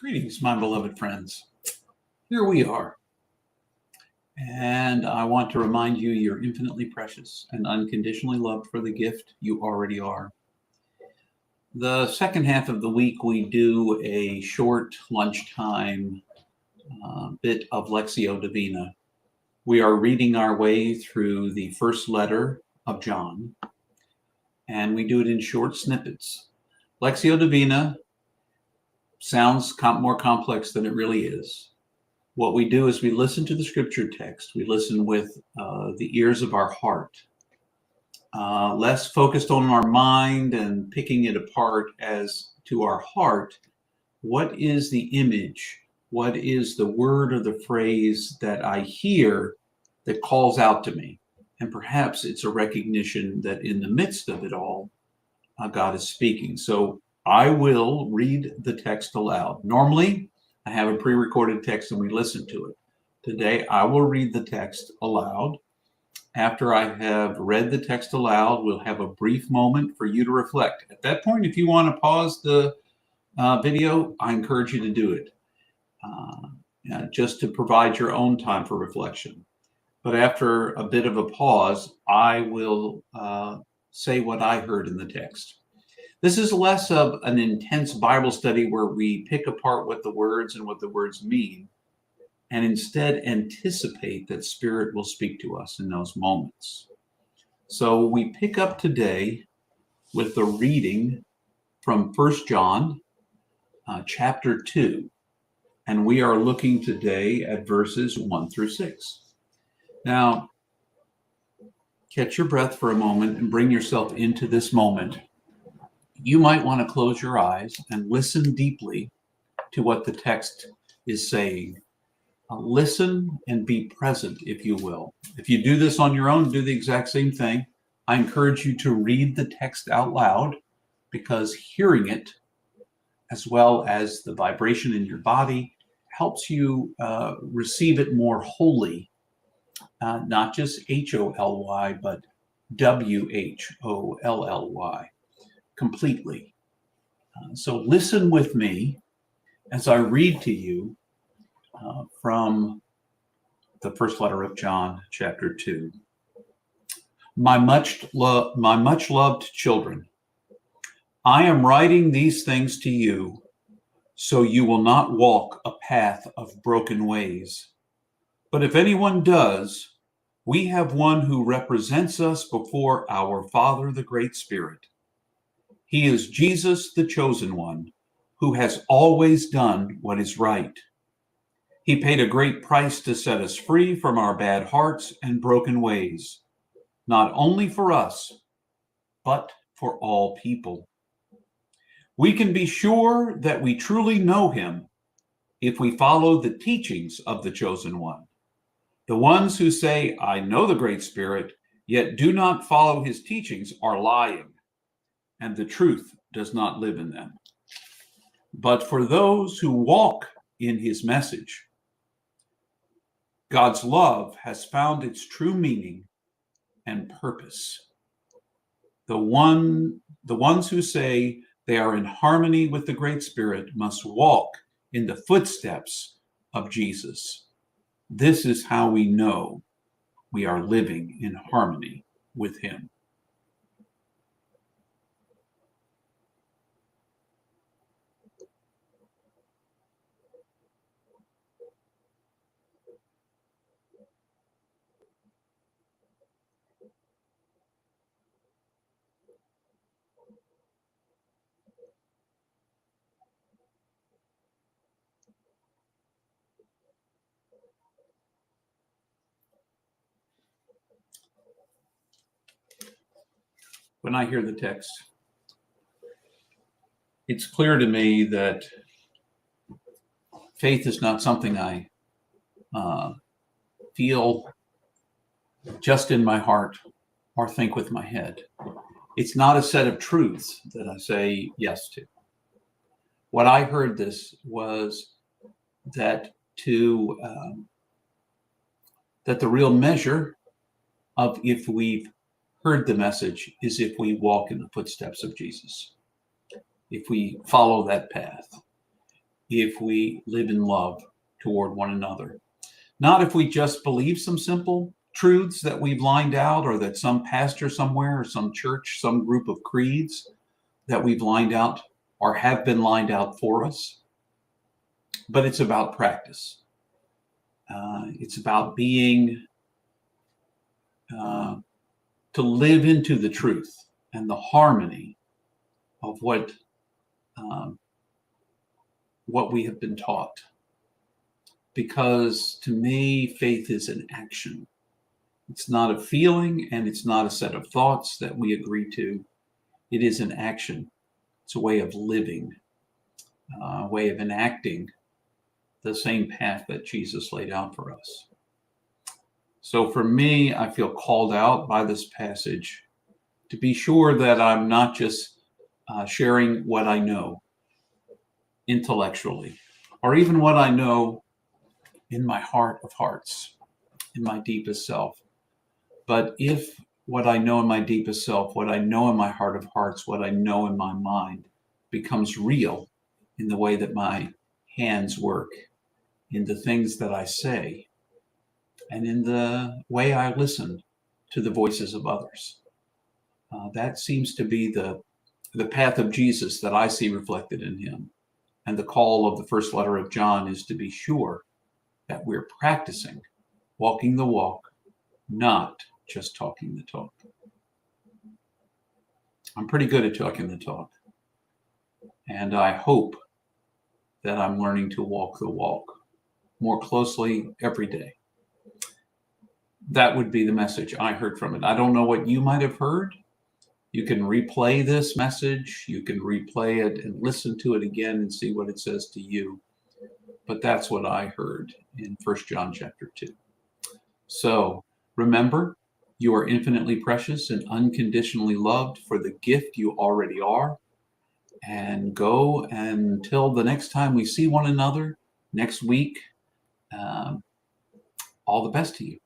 Greetings, my beloved friends. Here we are. And I want to remind you you're infinitely precious and unconditionally loved for the gift you already are. The second half of the week, we do a short lunchtime bit of Lectio Divina. We are reading our way through the first letter of John, and we do it in short snippets. Lectio Divina sounds more complex than it really is. What we do is we listen to the scripture text. We listen with the ears of our heart, less focused on our mind and picking it apart as to our heart. What is the image? What is the word or the phrase that I hear that calls out to me? And perhaps it's a recognition that in the midst of it all, God is speaking. So I will read the text aloud. Normally, I have a pre-recorded text and we listen to it. Today, I will read the text aloud. After I have read the text aloud, we'll have a brief moment for you to reflect. At that point, if you want to pause the video, I encourage you to do it, just to provide your own time for reflection. But after a bit of a pause, I will say what I heard in the text. This is less of an intense Bible study where we pick apart what the words and what the words mean, and instead anticipate that Spirit will speak to us in those moments. So we pick up today with the reading from 1 John chapter 2, and we are looking today at verses 1 through 6. Now, catch your breath for a moment and bring yourself into this moment. You might want to close your eyes and listen deeply to what the text is saying. Listen and be present, if you will. If you do this on your own, do the exact same thing. I encourage you to read the text out loud, because hearing it, as well as the vibration in your body, helps you receive it more wholly, not just H-O-L-Y, but W-H-O-L-L-Y. Completely. So listen with me as I read to you from the first letter of John, chapter 2. My much loved children, I am writing these things to you so you will not walk a path of broken ways. But if anyone does, we have one who represents us before our Father, the Great Spirit. He is Jesus, the chosen one, who has always done what is right. He paid a great price to set us free from our bad hearts and broken ways, not only for us, but for all people. We can be sure that we truly know him if we follow the teachings of the chosen one. The ones who say, I know the Great Spirit, yet do not follow his teachings are lying, and the truth does not live in them. But for those who walk in his message, God's love has found its true meaning and purpose. The ones who say they are in harmony with the Great Spirit must walk in the footsteps of Jesus. This is how we know we are living in harmony with him. When I hear the text, it's clear to me that faith is not something I feel just in my heart or think with my head. It's not a set of truths that I say yes to. What I heard this was that that the real measure of if we've heard the message is if we walk in the footsteps of Jesus, if we follow that path, if we live in love toward one another. Not if we just believe some simple truths that we've lined out, or that some pastor somewhere, or some church, some group of creeds that we've lined out or have been lined out for us, but it's about practice. It's about being, to live into the truth and the harmony of what we have been taught. Because to me, faith is an action. It's not a feeling, and it's not a set of thoughts that we agree to. It is an action. It's a way of living, a way of enacting the same path that Jesus laid out for us. So for me, I feel called out by this passage to be sure that I'm not just sharing what I know intellectually, or even what I know in my heart of hearts, in my deepest self. But if what I know in my deepest self, what I know in my heart of hearts, what I know in my mind becomes real in the way that my hands work, in the things that I say, and in the way I listen to the voices of others. That seems to be the path of Jesus that I see reflected in him. And the call of the first letter of John is to be sure that we're practicing walking the walk, not just talking the talk. I'm pretty good at talking the talk, and I hope that I'm learning to walk the walk more closely every day. That would be the message I heard from it. I don't know what you might have heard. You can replay this message. You can replay it and listen to it again and see what it says to you. But that's what I heard in 1 John chapter 2. So remember, you are infinitely precious and unconditionally loved for the gift you already are. And go until the next time we see one another next week. All the best to you.